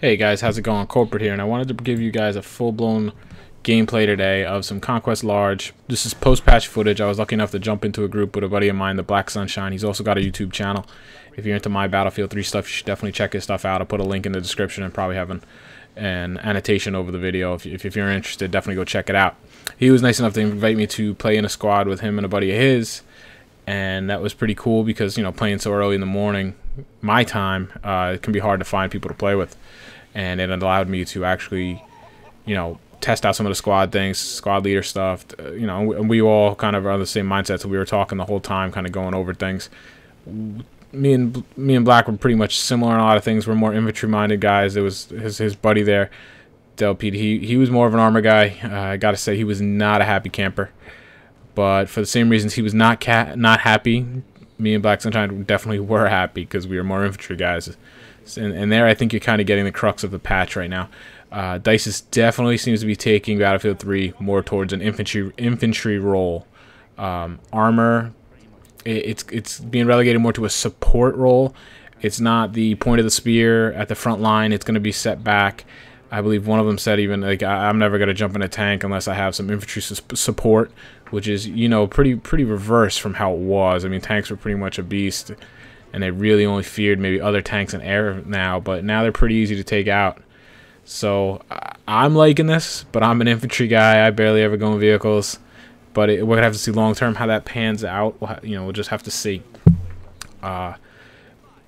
Hey guys, how's it going? Corporate here, and I wanted to give you guys a full-blown gameplay today of some Conquest Large. This is post-patch footage. I was lucky enough to jump into a group with a buddy of mine, the Black Sunshine. He's also got a YouTube channel. If you're into my Battlefield 3 stuff, you should definitely check his stuff out. I'll put a link in the description and probably have an annotation over the video. If you're interested, definitely go check it out. He was nice enough to invite me to play in a squad with him and a buddy of his, and that was pretty cool because, you know, playing so early in the morning, my time, it can be hard to find people to play with. And it allowed me to actually, you know, test out some of the squad things, squad leader stuff. You know, and we all kind of are on the same mindset, so we were talking the whole time, kind of going over things. Me and Black were pretty much similar on a lot of things. We're more infantry-minded guys. There was his buddy there, Del Pete. He was more of an armor guy. I got to say, he was not a happy camper. But for the same reasons he was not happy, me and Black Sunshine definitely were happy because we were more infantry guys. And there, I think you're kind of getting the crux of the patch right now. DICE definitely seems to be taking Battlefield 3 more towards an infantry role. Armor, it's being relegated more to a support role. It's not the point of the spear at the front line. It's going to be set back. I believe one of them said even, like, I'm never going to jump in a tank unless I have some infantry support, which is, you know, pretty reverse from how it was. I mean, tanks were pretty much a beast, and they really only feared maybe other tanks in air now, but now they're pretty easy to take out. So I'm liking this, but I'm an infantry guy. I barely ever go in vehicles, but we're gonna have to see long term how that pans out. We'll just have to see.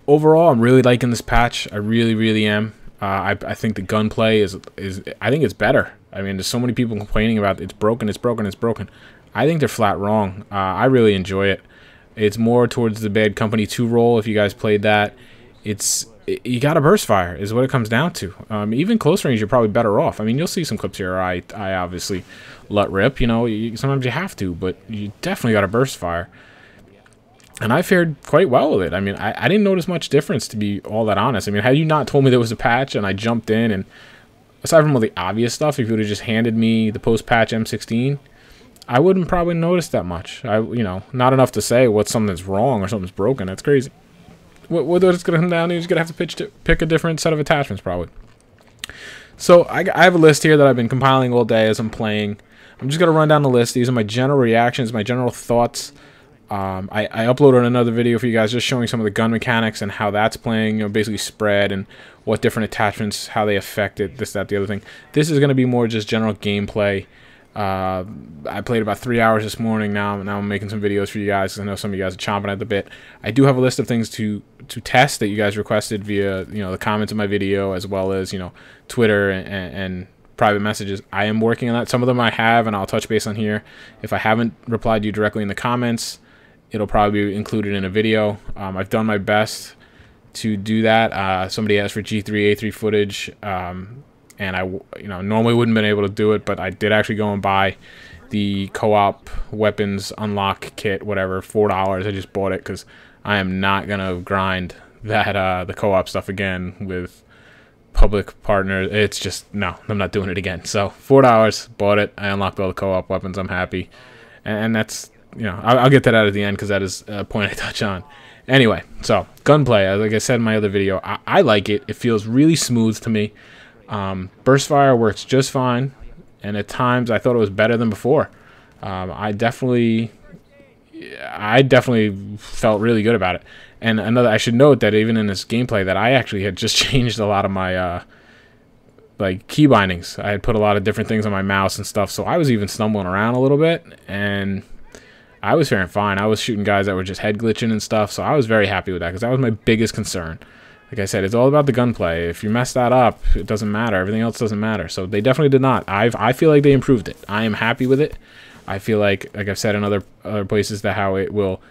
Overall, I'm really liking this patch. I really am. I think the gunplay is I think it's better. I mean, there's so many people complaining about it's broken. I think they're flat wrong. I really enjoy it. It's more towards the Bad Company 2 role. If you guys played that, you got to burst fire is what it comes down to. Even close range, you're probably better off. I mean, you'll see some clips here. I obviously let rip. You know, sometimes you have to, but you definitely got to burst fire. And I fared quite well with it. I mean, I didn't notice much difference, to be all that honest. I mean, had you not told me there was a patch and I jumped in, and aside from all the obvious stuff, if you would have just handed me the post-patch M16, I wouldn't probably notice that much. You know, not enough to say what something's wrong or something's broken. That's crazy. What it's going to come down to is you're going to have to pick a different set of attachments, probably. So I have a list here that I've been compiling all day as I'm playing. I'm just going to run down the list. These are my general reactions, my general thoughts. I uploaded another video for you guys just showing some of the gun mechanics and how that's playing, you know, basically spread and what different attachments, how they affect it, this, that, the other thing. This is going to be more just general gameplay. I played about 3 hours this morning. Now I'm making some videos for you guys because I know some of you guys are chomping at the bit. I do have a list of things to test that you guys requested via, you know, the comments of my video, as well as, you know, Twitter and private messages. I am working on that. Some of them I have, and I'll touch base on here. If I haven't replied to you directly in the comments, it'll probably be included in a video. I've done my best to do that. Somebody asked for G3A3 footage. And I, you know, normally wouldn't have been able to do it, but I did actually go and buy the co-op weapons unlock kit, whatever, $4. I just bought it because I am not gonna grind that the co-op stuff again with public partners. It's just, no, I'm not doing it again. So $4, bought it. I unlocked all the co-op weapons. I'm happy, and that's, you know, I'll get to that at the end because that is a point I touch on. Anyway, so gunplay, like I said in my other video, I like it. It feels really smooth to me. Burst fire works just fine, and at times I thought it was better than before. I definitely felt really good about it. And I should note that even in this gameplay that I actually had just changed a lot of my like key bindings. I had put a lot of different things on my mouse and stuff, so I was even stumbling around a little bit, and I was faring fine. I was shooting guys that were just head glitching and stuff, so I was very happy with that because that was my biggest concern. Like I said, it's all about the gunplay. If you mess that up, it doesn't matter. Everything else doesn't matter. So they definitely did not. I feel like they improved it. I am happy with it. I feel like I've said in other places, that how it will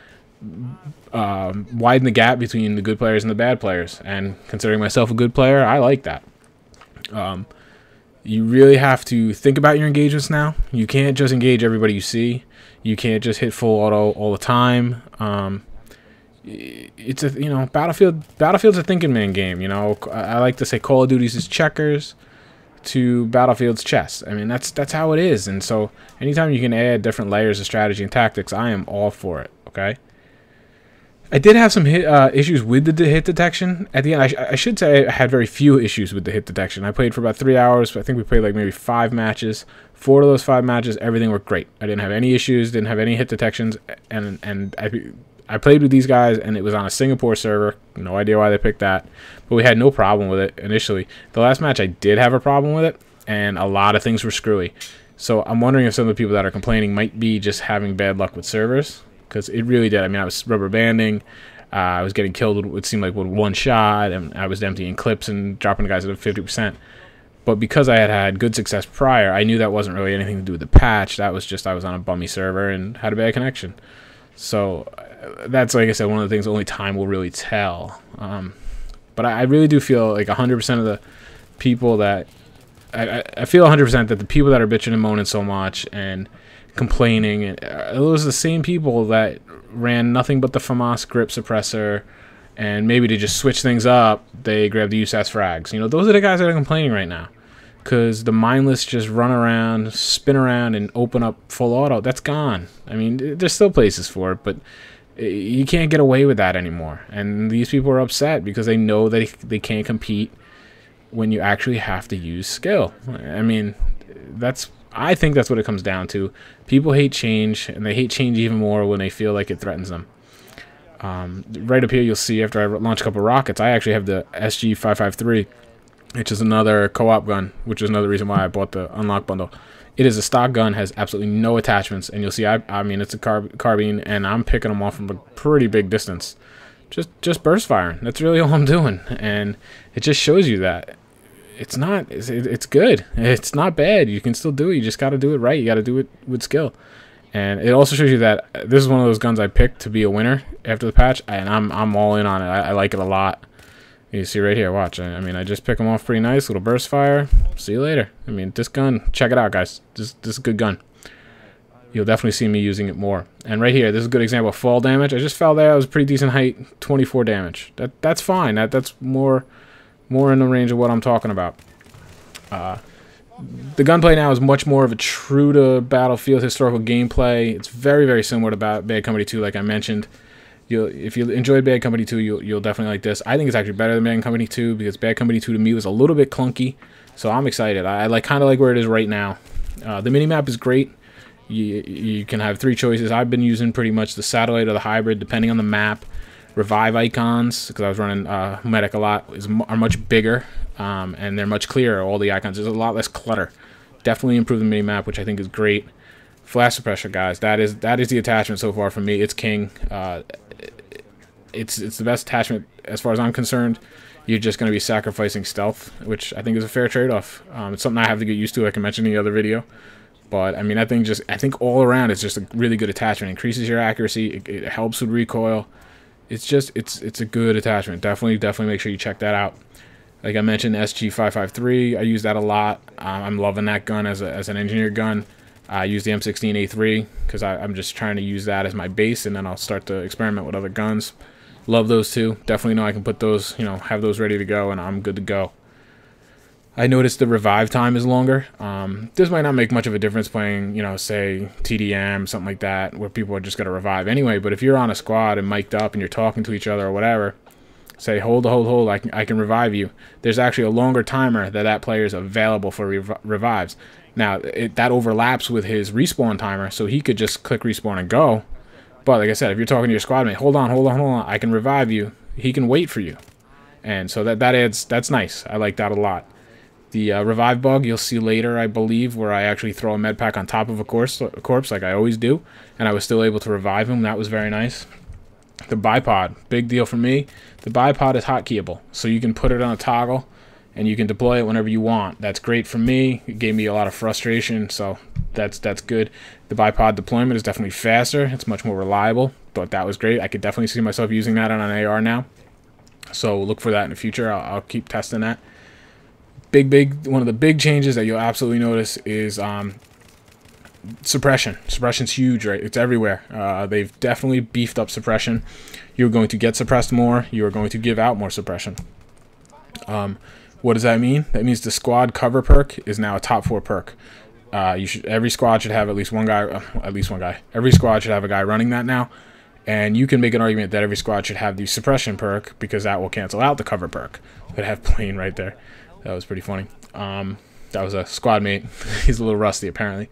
widen the gap between the good players and the bad players. And considering myself a good player, I like that. You really have to think about your engagements now. You can't just engage everybody you see. You can't just hit full auto all the time. It's a, you know, Battlefield's a thinking man game. You know, I like to say Call of Duty's is checkers to Battlefield's chess. I mean, that's how it is. And so anytime you can add different layers of strategy and tactics, I am all for it. Okay. I did have some issues with the hit detection at the end. I should say I had very few issues with the hit detection. I played for about 3 hours. I think we played like maybe 5 matches. 4 of those 5 matches, everything worked great. I didn't have any issues, didn't have any hit detections, and I played with these guys, and it was on a Singapore server. No idea why they picked that, but we had no problem with it initially. The last match I did have a problem with it, and a lot of things were screwy. So I'm wondering if some of the people that are complaining might be just having bad luck with servers, because it really did. I mean, I was rubber banding. I was getting killed, it seemed like, with 1 shot, and I was emptying clips and dropping guys at 50%. But because I had had good success prior, I knew that wasn't really anything to do with the patch. That was just I was on a bummy server and had a bad connection. So that's, like I said, one of the things only time will really tell. But I really do feel like 100% of the people that... I feel 100% that the people that are bitching and moaning so much and complaining, those are the same people that ran nothing but the FAMAS grip suppressor, and maybe to just switch things up, they grab the USAS frags. You know, those are the guys that are complaining right now. Because the mindless just run around, spin around, and open up full auto, that's gone. I mean, there's still places for it, but you can't get away with that anymore. And these people are upset because they know that they can't compete when you actually have to use skill. I mean, I think that's what it comes down to. People hate change, and they hate change even more when they feel like it threatens them. Right up here, you'll see after I launch a couple rockets, I actually have the SG553, which is another co-op gun, which is another reason why I bought the unlock bundle. It is a stock gun, has absolutely no attachments, and you'll see, I mean, it's a carbine, and I'm picking them off from a pretty big distance. Just burst firing. That's really all I'm doing, and it just shows you that it's good. It's not bad. You can still do it. You just got to do it right. You got to do it with skill. And it also shows you that this is one of those guns I picked to be a winner after the patch, and I'm all in on it. I like it a lot. You see right here, watch. I mean, I just pick them off pretty nice. Little burst fire. See you later. I mean, this gun, check it out, guys. This is a good gun. You'll definitely see me using it more. And right here, this is a good example of fall damage. I just fell there. I was pretty decent height, 24 damage. That's fine. That's more in the range of what I'm talking about. The gunplay now is much more of a true to Battlefield historical gameplay. It's very, very similar to Bad Company 2, like I mentioned. If you enjoyed Bad Company 2, you'll definitely like this. I think it's actually better than Bad Company 2 because Bad Company 2 to me was a little bit clunky. So I'm excited. I kind of like where it is right now. The minimap is great. You can have 3 choices. I've been using pretty much the satellite or the hybrid, depending on the map. Revive icons, because I was running medic a lot, are much bigger, and they're much clearer. All the icons, there's a lot less clutter. Definitely improved the minimap, which I think is great. Flash suppressor, guys, that is the attachment so far for me. It's king. It's the best attachment as far as I'm concerned. You're just going to be sacrificing stealth, which I think is a fair trade-off. It's something I have to get used to, like I mentioned in the other video. But I mean, I think all around it's just a really good attachment. It increases your accuracy. It helps with recoil. It's a good attachment. Definitely make sure you check that out. Like I mentioned, SG553, I use that a lot. I'm loving that gun as an engineer gun. I use the M16A3 because I'm just trying to use that as my base, and then I'll start to experiment with other guns. Love those two. Definitely know I can put those, have those ready to go, and I'm good to go. I noticed the revive time is longer. This might not make much of a difference playing, say TDM, something like that, where people are just going to revive anyway. But if you're on a squad and mic'd up and you're talking to each other or whatever, say, hold, I can revive you. There's actually a longer timer that player is available for revives. Now, that overlaps with his respawn timer, so he could just click respawn and go. But like I said, if you're talking to your squad mate, hold on, I can revive you. He can wait for you. And so that's nice. I like that a lot. The revive bug you'll see later, I believe, where I actually throw a med pack on top of a corpse like I always do, and I was still able to revive him. That was very nice. The bipod, big deal for me. The bipod is hotkeyable, so you can put it on a toggle, and you can deploy it whenever you want. That's great for me. It gave me a lot of frustration, so that's good. The bipod deployment is definitely faster. It's much more reliable. Thought that was great. I could definitely see myself using that on an AR now. So look for that in the future. I'll keep testing that. One of the big changes that you'll absolutely notice is suppression. Suppression's huge, right? It's everywhere. They've definitely beefed up suppression. You're going to get suppressed more. You are going to give out more suppression. What does that mean? That means the squad cover perk is now a top 4 perk. Every squad should have at least one guy. Every squad should have a guy running that now. And you can make an argument that every squad should have the suppression perk, because that will cancel out the cover perk. Could have plane right there. That was pretty funny. That was a squad mate. He's a little rusty apparently.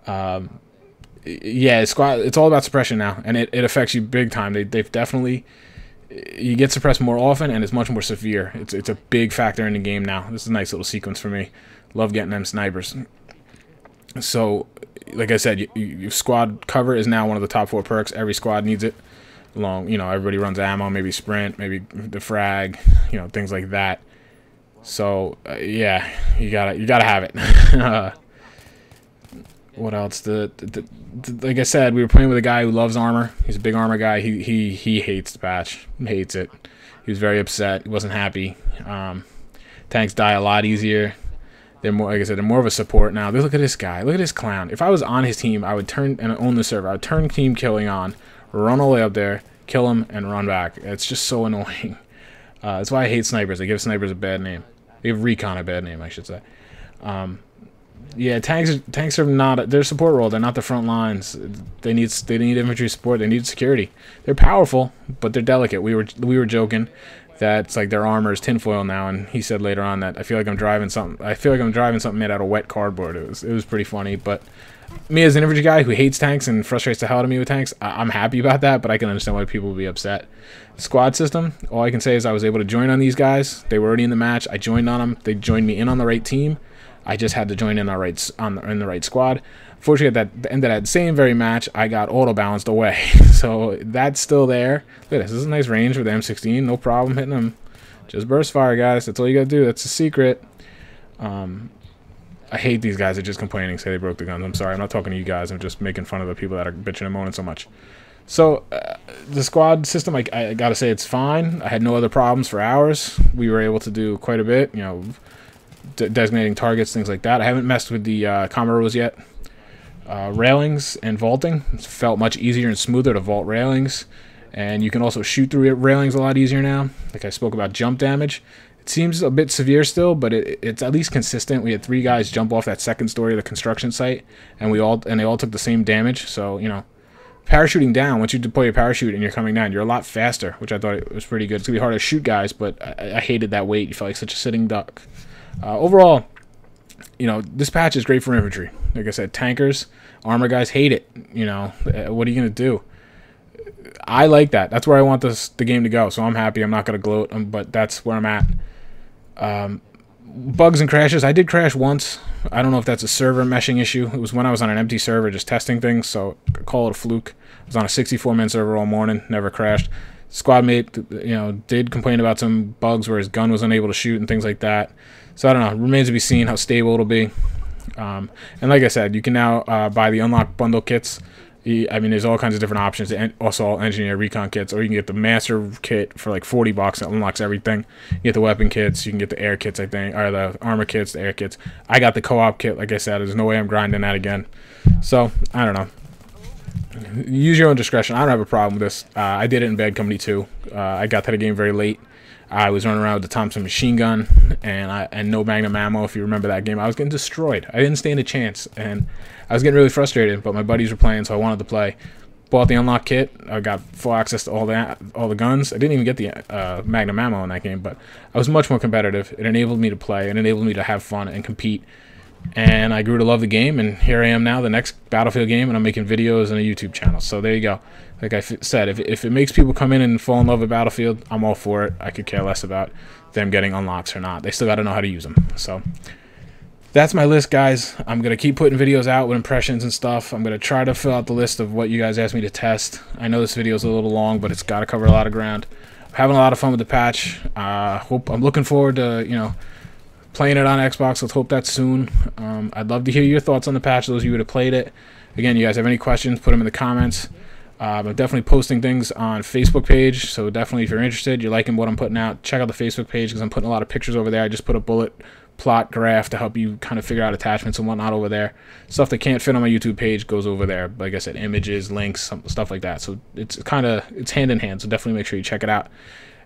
Yeah, squad. It's all about suppression now, and it affects you big time. They've definitely, you get suppressed more often, and it's much more severe. It's a big factor in the game now. This is a nice little sequence for me. Love getting them snipers. So, like I said, your squad cover is now one of the top 4 perks. Every squad needs it. Along, you know, everybody runs ammo, maybe sprint, maybe the frag, you know, things like that. So yeah, you gotta have it. What else? Like I said, we were playing with a guy who loves armor. He's a big armor guy. He hates the patch. He hates it. He was very upset. He wasn't happy. Tanks die a lot easier. They're more, like I said, they're more of a support now. Look at this guy. Look at this clown. If I was on his team, I would turn and own the server. I would turn team killing on, run all the way up there, kill him, and run back. It's just so annoying. That's why I hate snipers. They give snipers a bad name. They give recon a bad name, I should say. Yeah, tanks are not. They're a support role. They're not the front lines. They need infantry support. They need security. They're powerful, but they're delicate. We were joking that it's like their armor is tinfoil now, and he said later on that I feel like I'm driving something. I feel like I'm driving something made out of wet cardboard. It was pretty funny. But me as an infantry guy who hates tanks and frustrates the hell out of me with tanks, I'm happy about that. But I can understand why people would be upset. Squad system. All I can say is I was able to join on these guys. They were already in the match. I joined on them. They joined me in on the right team. I just had to join in the right squad. Fortunately, at the end of that same very match, I got auto-balanced away. So that's still there. Look at this. This is a nice range with the M16. No problem hitting them. Just burst fire, guys. That's all you got to do. That's a secret. I hate these guys that just complaining, say they broke the guns. I'm sorry. I'm not talking to you guys. I'm just making fun of the people that are bitching and moaning so much. So the squad system, I got to say it's fine. I had no other problems for hours. We were able to do quite a bit, you know, designating targets, things like that. I haven't messed with the combo rules yet. Railings and vaulting. It's felt much easier and smoother to vault railings. And you can also shoot through railings a lot easier now. Like I spoke about jump damage. It seems a bit severe still, but it's at least consistent. We had 3 guys jump off that second story of the construction site, and they all took the same damage. So, you know, parachuting down, once you deploy your parachute and you're coming down, you're a lot faster, which I thought it was pretty good. It's going to be hard to shoot guys, but I hated that weight. You felt like such a sitting duck. Overall, you know, this patch is great for infantry. Like I said, tankers, armor guys hate it. You know, what are you going to do? I like that. That's where I want the game to go, so I'm happy. I'm not going to gloat, but that's where I'm at. Bugs and crashes. I did crash once. I don't know if that's a server meshing issue. It was when I was on an empty server just testing things, so I call it a fluke. I was on a 64-man server all morning, never crashed. Squad mate, you know, did complain about some bugs where his gun was unable to shoot and things like that. So I don't know. Remains to be seen how stable it'll be. And like I said, you can now buy the unlock bundle kits. I mean, there's all kinds of different options, and also all engineer recon kits, or you can get the master kit for like $40 that unlocks everything. You get the weapon kits, you can get the air kits, I think, or the armor kits, the air kits. I got the co-op kit, like I said. There's no way I'm grinding that again. So I don't know. Use your own discretion. I don't have a problem with this. I did it in Bad Company 2. I got to the game very late. I was running around with the Thompson machine gun and no magnum ammo. If you remember that game, I was getting destroyed. I didn't stand a chance, and I was getting really frustrated. But my buddies were playing, so I wanted to play. Bought the unlock kit. I got full access to all the guns. I didn't even get the magnum ammo in that game, but I was much more competitive. It enabled me to play. It enabled me to have fun and compete. And I grew to love the game, and here I am now, the next Battlefield game, and I'm making videos and a YouTube channel. So there you go. Like I said, if it makes people come in and fall in love with Battlefield, I'm all for it. I could care less about them getting unlocks or not. They still got to know how to use them. So that's my list, guys. I'm going to keep putting videos out with impressions and stuff. I'm going to try to fill out the list of what you guys asked me to test. I know this video is a little long, but it's got to cover a lot of ground. I'm having a lot of fun with the patch. I'm looking forward to, you know, playing it on Xbox. Let's hope that's soon. I'd love to hear your thoughts on the patch, those of you who have played it. Again, you guys have any questions, put them in the comments. I'm definitely posting things on Facebook page, so definitely if you're interested, you're liking what I'm putting out, check out the Facebook page because I'm putting a lot of pictures over there. I just put a bullet plot graph to help you kind of figure out attachments and whatnot over there. Stuff that can't fit on my YouTube page goes over there. Like I said, images, links, stuff like that. So it's hand in hand, so definitely make sure you check it out.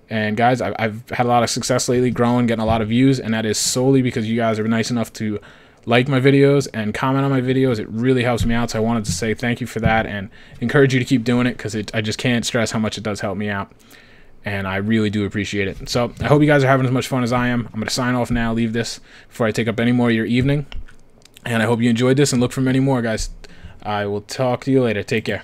And guys, I've had a lot of success lately, growing, getting a lot of views, and that is solely because you guys are nice enough to like my videos and comment on my videos. It really helps me out, so I wanted to say thank you for that and encourage you to keep doing it, because I just can't stress how much it does help me out, and I really do appreciate it. So I hope you guys are having as much fun as I am. I'm going to sign off now, leave this before I take up any more of your evening, and I hope you enjoyed this and look for many more, guys. I will talk to you later. Take care.